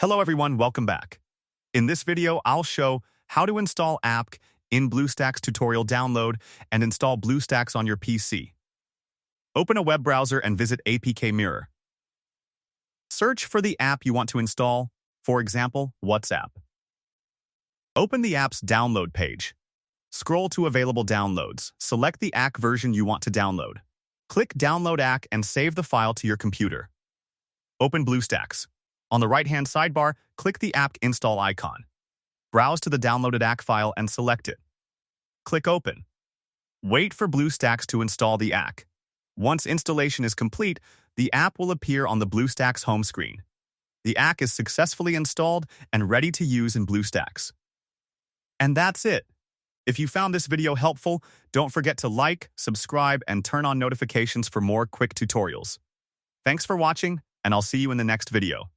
Hello everyone, welcome back. In this video, I'll show how to install APK in BlueStacks tutorial download and install BlueStacks on your PC. Open a web browser and visit APK Mirror. Search for the app you want to install, for example, WhatsApp. Open the app's download page. Scroll to available downloads. Select the APK version you want to download. Click Download APK and save the file to your computer. Open BlueStacks. On the right-hand sidebar, click the APK install icon. Browse to the downloaded APK file and select it. Click Open. Wait for BlueStacks to install the APK. Once installation is complete, the app will appear on the BlueStacks home screen. The APK is successfully installed and ready to use in BlueStacks. And that's it. If you found this video helpful, don't forget to like, subscribe, and turn on notifications for more quick tutorials. Thanks for watching, and I'll see you in the next video.